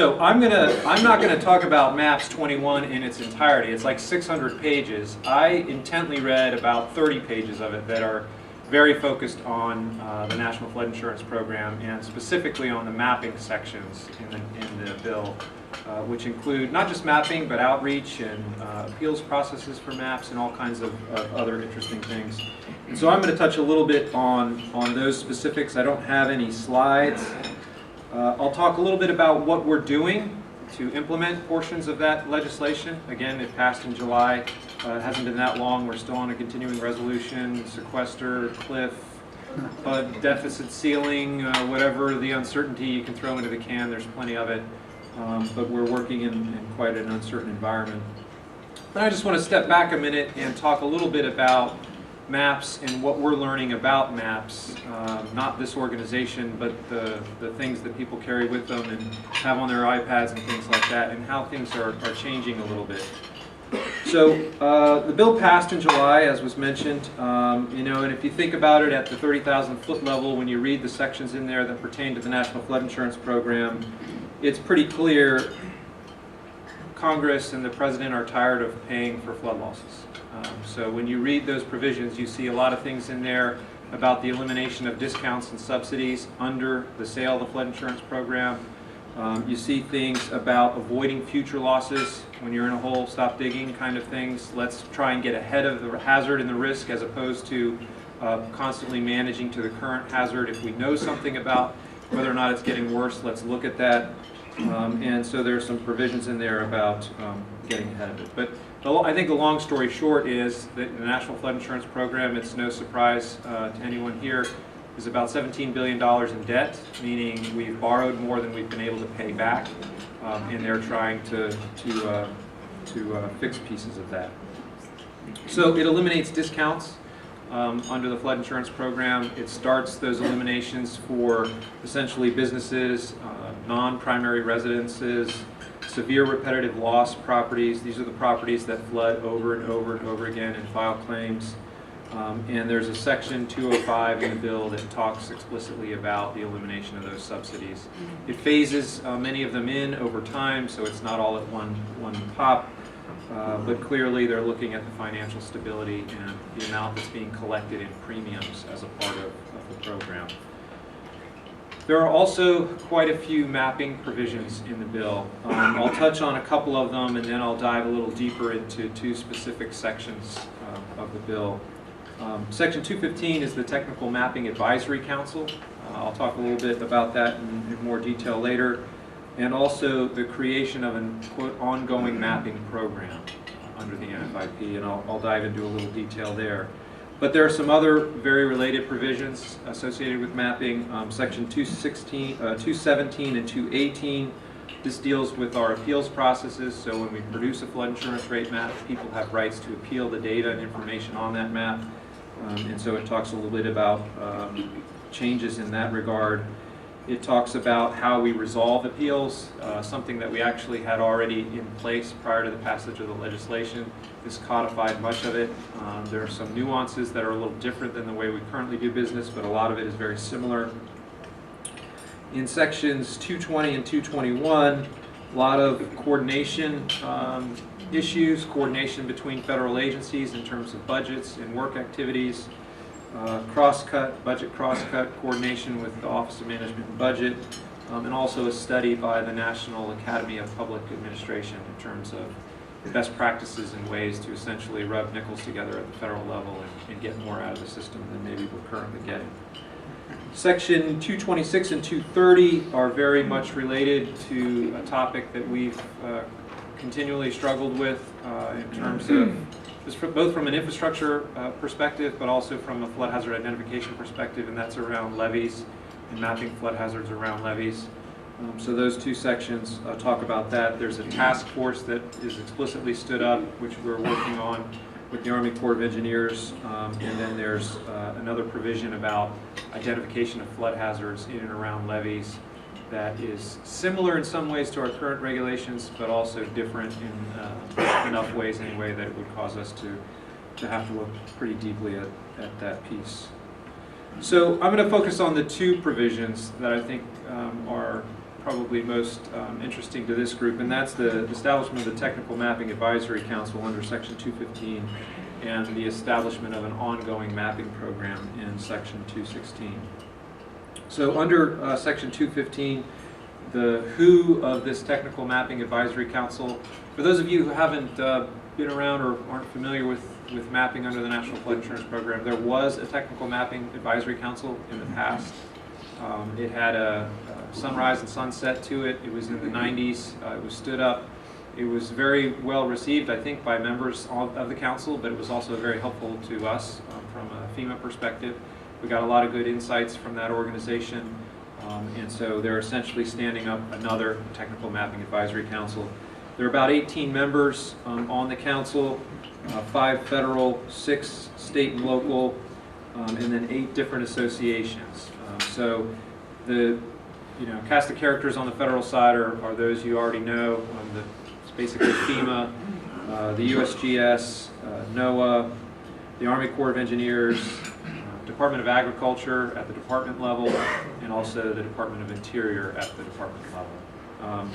So I'm not gonna talk about MAPPS 21 in its entirety. It's like 600 pages. I intently read about 30 pages of it that are very focused on the National Flood Insurance Program and specifically on the mapping sections in the bill, which include not just mapping but outreach and appeals processes for MAPPS and all kinds of other interesting things. And so I'm going to touch a little bit on those specifics. I don't have any slides. I'll talk a little bit about what we're doing to implement portions of that legislation. Again, it passed in July. It hasn't been that long. We're still on a continuing resolution, sequester, cliff, deficit ceiling, whatever the uncertainty you can throw into the can, there's plenty of it. But we're working in quite an uncertain environment. But I just want to step back a minute and talk a little bit about MAPPS and what we're learning about MAPPS, not this organization, but the things that people carry with them and have on their iPads and things like that, and how things are changing a little bit. So the bill passed in July, as was mentioned, and if you think about it at the 30,000 foot level, when you read the sections in there that pertain to the National Flood Insurance Program, it's pretty clear Congress and the President are tired of paying for flood losses. So when you read those provisions, you see a lot of things in there about the elimination of discounts and subsidies under the sale of the flood insurance program. You see things about avoiding future losses. When you're in a hole, stop digging kind of things. Let's try and get ahead of the hazard and the risk as opposed to constantly managing to the current hazard. If we know something about whether or not it's getting worse, let's look at that. And so there's some provisions in there about getting ahead of it. But I think the long story short is that the National Flood Insurance Program, it's no surprise to anyone here, is about $17 billion in debt, meaning we've borrowed more than we've been able to pay back, and they're trying to fix pieces of that. So it eliminates discounts under the flood insurance program. It starts those eliminations for essentially businesses, non-primary residences, severe repetitive loss properties. These are the properties that flood over and over and over again and file claims. And there's a section 205 in the bill that talks explicitly about the elimination of those subsidies. It phases many of them in over time, so it's not all at one pop. But clearly they're looking at the financial stability and the amount that's being collected in premiums as a part of the program. There are also quite a few mapping provisions in the bill. I'll touch on a couple of them and then I'll dive a little deeper into two specific sections of the bill. Section 215 is the Technical Mapping Advisory Council. I'll talk a little bit about that in more detail later. And also the creation of an, quote, ongoing mapping program under the NFIP, and I'll dive into a little detail there. But there are some other very related provisions associated with mapping. Section 217 and 218, this deals with our appeals processes. So when we produce a flood insurance rate map, people have rights to appeal the data and information on that map. And so it talks a little bit about changes in that regard. It talks about how we resolve appeals, something that we actually had already in place prior to the passage of the legislation. This codified much of it. There are some nuances that are a little different than the way we currently do business, but a lot of it is very similar. In sections 220 and 221, a lot of coordination issues, coordination between federal agencies in terms of budgets and work activities. Budget cross-cut coordination with the Office of Management and Budget, and also a study by the National Academy of Public Administration in terms of best practices and ways to essentially rub nickels together at the federal level and get more out of the system than maybe we're currently getting. Section 226 and 230 are very much related to a topic that we've continually struggled with in terms of both from an infrastructure perspective, but also from a flood hazard identification perspective, and that's around levees and mapping flood hazards around levees. So those two sections talk about that. There's a task force that is explicitly stood up, which we're working on with the Army Corps of Engineers, and then there's another provision about identification of flood hazards in and around levees that is similar in some ways to our current regulations, but also different in enough ways anyway that it would cause us to have to look pretty deeply at that piece. So I'm going to focus on the two provisions that I think are probably most interesting to this group, and that's the establishment of the Technical Mapping Advisory Council under Section 215 and the establishment of an ongoing mapping program in Section 216. So under Section 215, the who of this Technical Mapping Advisory Council, for those of you who haven't been around or aren't familiar with mapping under the National Flood Insurance Program, there was a Technical Mapping Advisory Council in the past. It had a sunrise and sunset to it. It was in the 90s. It was stood up. It was very well received, I think, by members of the council, but it was also very helpful to us from a FEMA perspective. We got a lot of good insights from that organization, and so they're essentially standing up another Technical Mapping Advisory Council. There are about 18 members on the council, 5 federal, 6 state and local, and then 8 different associations. So the cast of characters on the federal side are those you already know. It's basically FEMA, the USGS, NOAA, the Army Corps of Engineers, Department of Agriculture at the department level, and also the Department of Interior at the department level.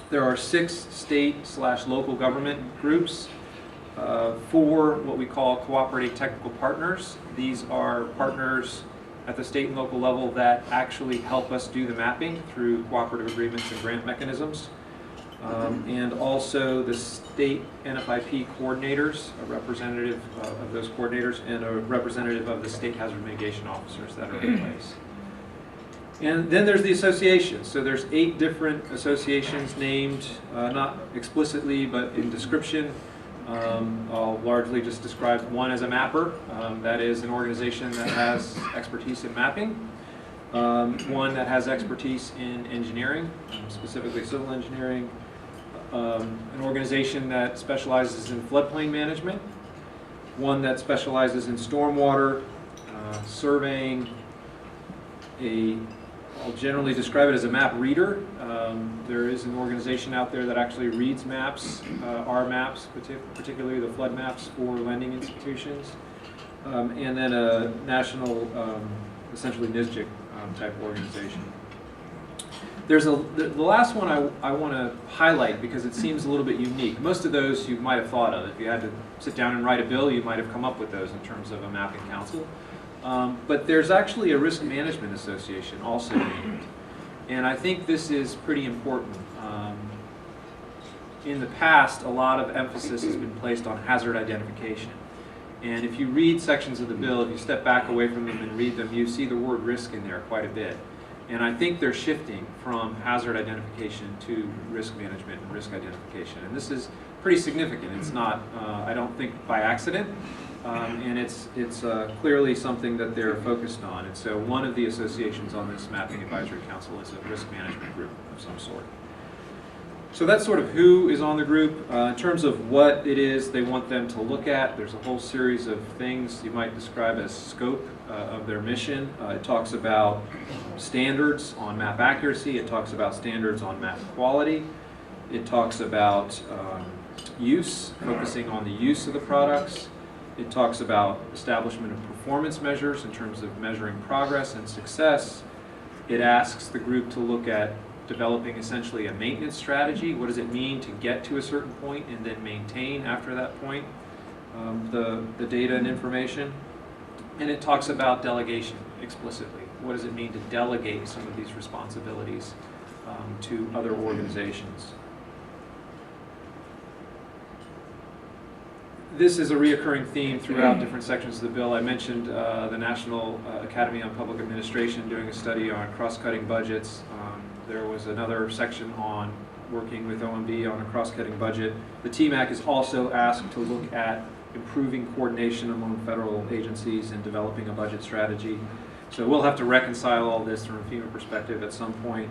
There are 6 state/local government groups, 4 what we call cooperating technical partners. These are partners at the state and local level that actually help us do the mapping through cooperative agreements and grant mechanisms. And also the state NFIP coordinators, a representative of those coordinators, and a representative of the state hazard mitigation officers that are in place. And then there's the associations. So there's 8 different associations named, not explicitly, but in description. I'll largely just describe one as a mapper. That is an organization that has expertise in mapping. One that has expertise in engineering, specifically civil engineering. An organization that specializes in floodplain management. One that specializes in stormwater, surveying. I'll generally describe it as a map reader. There is an organization out there that actually reads maps, our maps, particularly the flood maps for lending institutions. And then a national, essentially NISJIC type organization. There's the last one I want to highlight because it seems a little bit unique. Most of those you might have thought of. If you had to sit down and write a bill, you might have come up with those in terms of a mapping council. But there's actually a risk management association also named. And I think this is pretty important. In the past, a lot of emphasis has been placed on hazard identification. And if you read sections of the bill, if you step back away from them and read them, you see the word risk in there quite a bit. And I think they're shifting from hazard identification to risk management and risk identification. And this is pretty significant. It's not, I don't think, by accident. And it's clearly something that they're focused on. And so one of the associations on this Mapping Advisory Council is a risk management group of some sort. So that's sort of who is on the group. In terms of what it is they want them to look at, there's a whole series of things you might describe as scope of their mission. It talks about standards on map accuracy. It talks about standards on map quality. It talks about use, focusing on the use of the products. It talks about establishment of performance measures in terms of measuring progress and success. It asks the group to look at developing essentially a maintenance strategy. What does it mean to get to a certain point and then maintain after that point the data and information? And it talks about delegation explicitly. What does it mean to delegate some of these responsibilities to other organizations? This is a reoccurring theme throughout different sections of the bill. I mentioned the National Academy on Public Administration doing a study on cross-cutting budgets. There was another section on working with OMB on a cross-cutting budget. The TMAC is also asked to look at improving coordination among federal agencies and developing a budget strategy. So we'll have to reconcile all this from a FEMA perspective at some point.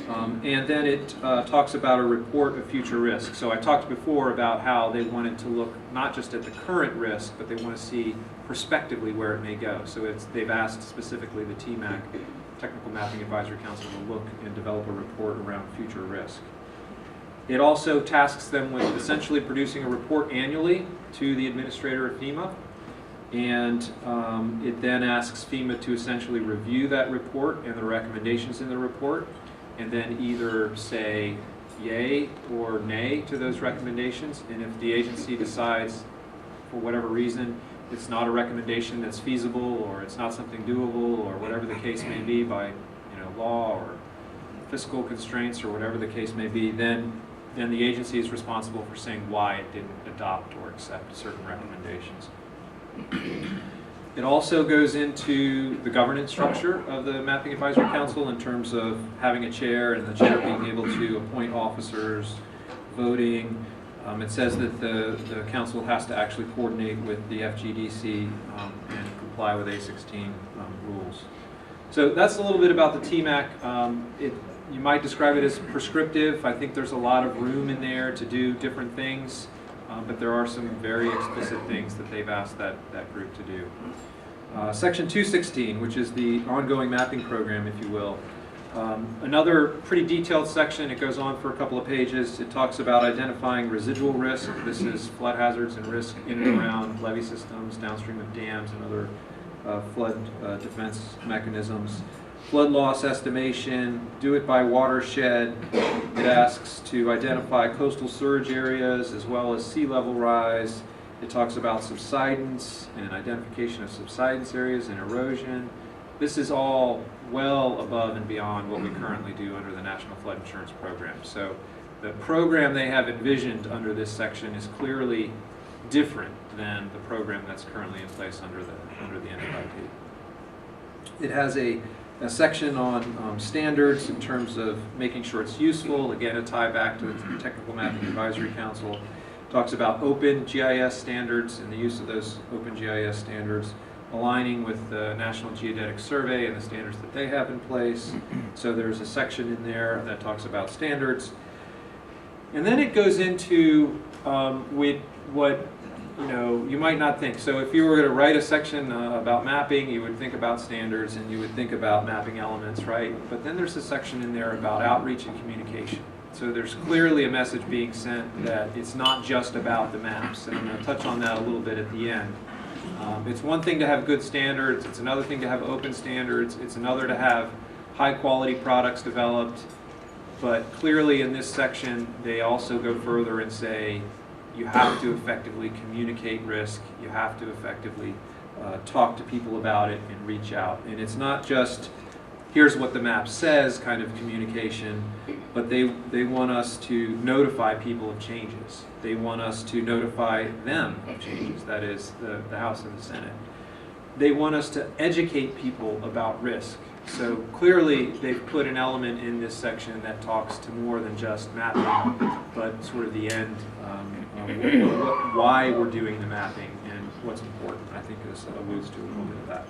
And then it talks about a report of future risk. So I talked before about how they wanted to look not just at the current risk, but they want to see prospectively where it may go. So they've asked specifically the TMAC, Technical Mapping Advisory Council, to look and develop a report around future risk. It also tasks them with essentially producing a report annually to the administrator of FEMA. And it then asks FEMA to essentially review that report and the recommendations in the report and then either say yay or nay to those recommendations. And if the agency decides, for whatever reason, it's not a recommendation that's feasible, or it's not something doable, or whatever the case may be by law or fiscal constraints or whatever the case may be, then the agency is responsible for saying why it didn't adopt or accept certain recommendations. It also goes into the governance structure of the Mapping Advisory Council in terms of having a chair and the chair being able to appoint officers, voting. It says that the council has to actually coordinate with the FGDC and comply with A16 rules. So that's a little bit about the TMAC. You might describe it as prescriptive. I think there's a lot of room in there to do different things, but there are some very explicit things that they've asked that group to do. Section 216, which is the ongoing mapping program, if you will. Another pretty detailed section. It goes on for a couple of pages. It talks about identifying residual risk. This is flood hazards and risk in and around levee systems, downstream of dams and other flood defense mechanisms. Flood loss estimation, do it by watershed. It asks to identify coastal surge areas as well as sea level rise. It talks about subsidence and identification of subsidence areas and erosion. This is all well above and beyond what we currently do under the National Flood Insurance Program. So the program they have envisioned under this section is clearly different than the program that's currently in place under the NFIP. It has a section on standards in terms of making sure it's useful. Again, a tie back to the Technical Mapping Advisory Council. Talks about open GIS standards and the use of those open GIS standards, aligning with the National Geodetic Survey and the standards that they have in place. So there's a section in there that talks about standards. And then it goes into with what you might not think. So if you were going to write a section about mapping, you would think about standards and you would think about mapping elements, right? But then there's a section in there about outreach and communication. So there's clearly a message being sent that it's not just about the maps. And I'm going to touch on that a little bit at the end. It's one thing to have good standards. It's another thing to have open standards. It's another to have high quality products developed. But clearly in this section, they also go further and say, you have to effectively communicate risk. You have to effectively talk to people about it and reach out. And it's not just, here's what the map says kind of communication, but they want us to notify people of changes. They want us to notify them of changes, that is the House and the Senate. They want us to educate people about risk. So clearly they've put an element in this section that talks to more than just mapping, but sort of the end, why we're doing the mapping and what's important. I think this alludes to a little bit of that.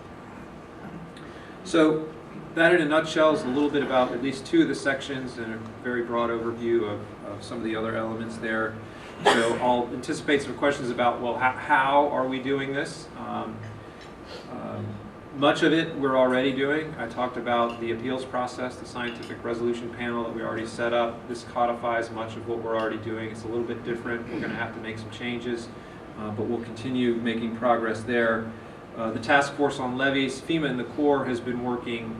So that in a nutshell is a little bit about at least two of the sections and a very broad overview of some of the other elements there. So I'll anticipate some questions about, well, how are we doing this? Much of it we're already doing. I talked about the appeals process, the scientific resolution panel that we already set up. This codifies much of what we're already doing. It's a little bit different. We're going to have to make some changes, but we'll continue making progress there. The task force on levees, FEMA and the Corps has been working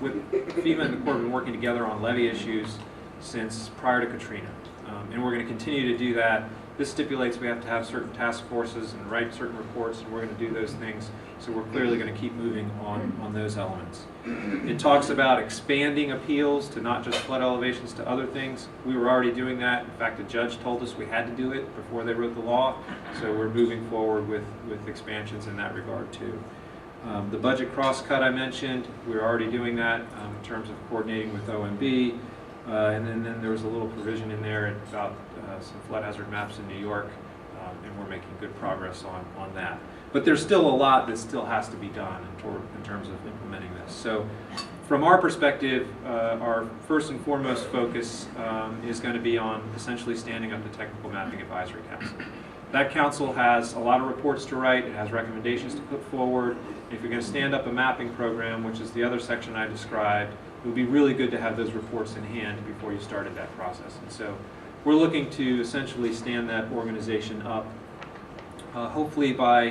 together on levee issues since prior to Katrina, and we're going to continue to do that. This stipulates we have to have certain task forces and write certain reports, and we're going to do those things. So we're clearly going to keep moving on those elements. It talks about expanding appeals to not just flood elevations to other things. We were already doing that. In fact, the judge told us we had to do it before they wrote the law. So we're moving forward with expansions in that regard too. The budget cross-cut I mentioned, we're already doing that in terms of coordinating with OMB. And then there was a little provision in there about some flood hazard maps in New York, and we're making good progress on that. But there's still a lot that still has to be done in terms of implementing this. So from our perspective, our first and foremost focus is going to be on essentially standing up the Technical Mapping Advisory Council. That council has a lot of reports to write. It has recommendations to put forward. If you're going to stand up a mapping program, which is the other section I described, it would be really good to have those reports in hand before you started that process. And so we're looking to essentially stand that organization up, hopefully by